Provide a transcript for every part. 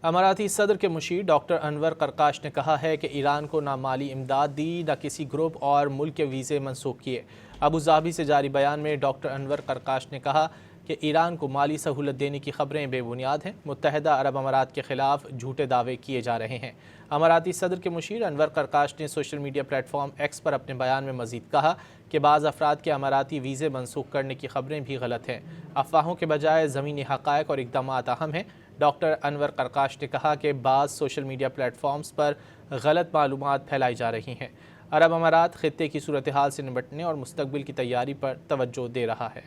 اماراتی صدر کے مشیر ڈاکٹر انور قرقاش نے کہا ہے کہ ایران کو نہ مالی امداد دی نہ کسی گروپ اور ملک کے ویزے منسوخ کیے۔ ابوظہبی سے جاری بیان میں ڈاکٹر انور قرقاش نے کہا کہ ایران کو مالی سہولت دینے کی خبریں بے بنیاد ہیں۔ متحدہ عرب امارات کے خلاف جھوٹے دعوے کیے جا رہے ہیں۔ اماراتی صدر کے مشیر انور قرقاش نے social media platform X پر اپنے بیان میں مزید کہا کہ بعض افراد کے اماراتی ویزے منسوخ کرنے کی خبریں بھی غلط ہیں۔ افواہوں کے بجائے زمینی حقائق اور اقدامات اہم ہیں۔ ڈاکٹر انور قرقاش نے کہا کہ بعض سوشل میڈیا پلیٹ فارمز پر غلط معلومات پھیلائی جا رہی ہیں۔ عرب امارات خطے کی صورتحال سے نمٹنے اور مستقبل کی تیاری پر توجہ دے رہا ہے۔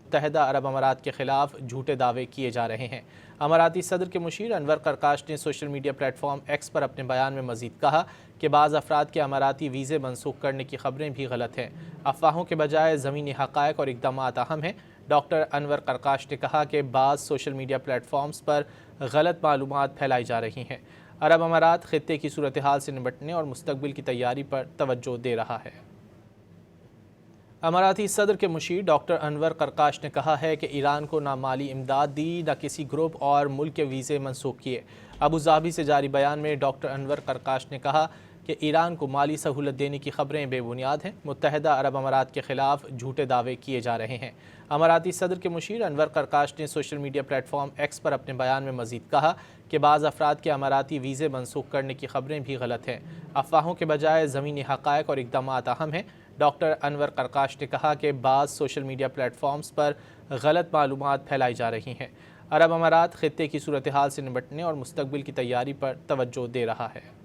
متحدہ عرب امارات کے خلاف جھوٹے دعوے کیے جا رہے ہیں۔ اماراتی صدر کے مشیر انور قرقاش نے social media platform X پر اپنے بیان میں مزید کہا کہ بعض افراد کے اماراتی ویزے منسوخ کرنے کی خبریں بھی غلط ہیں۔ افواہوں کے بجائے زمینی حقائق اور اقدامات اہم ہیں۔ ڈاکٹر انور قرقاش نے کہا کہ بعض سوشل میڈیا پلیٹ فارمز پر غلط معلومات پھیلائی جا رہی ہیں۔ عرب امارات خطے کی صورتحال سے نمٹنے اور مستقبل کی تیاری پر توجہ دے رہا ہے۔ اماراتی صدر کے مشیر ڈاکٹر انور قرقاش نے کہا ہے کہ ایران کو نہ مالی امداد دی نہ کسی گروپ اور ملک کے ویزے منسوخ کیے۔ ابوظہبی سے جاری بیان میں ڈاکٹر انور قرقاش نے کہا کہ ایران کو مالی سہولت دینے کی خبریں بے بنیاد ہیں۔ متحدہ عرب امارات کے خلاف جھوٹے دعوے کیے جا رہے ہیں۔ اماراتی صدر کے مشیر انور قرقاش نے social media platform X پر اپنے بیان میں مزید کہا کہ بعض افراد کے اماراتی ویزے منسوخ کرنے کی خبریں بھی غلط ہیں۔ افواہوں کے بجائے زمینی حقائق اور اقدامات اہم ہیں۔ ڈاکٹر انور قرقاش نے کہا کہ بعض سوشل میڈیا پلیٹ فارمز پر غلط معلومات پھیلائی جا رہی ہیں۔ عرب امارات خطے کی صورتحال سے نمٹنے اور مستقبل کی تیاری پر توجہ دے رہا ہے۔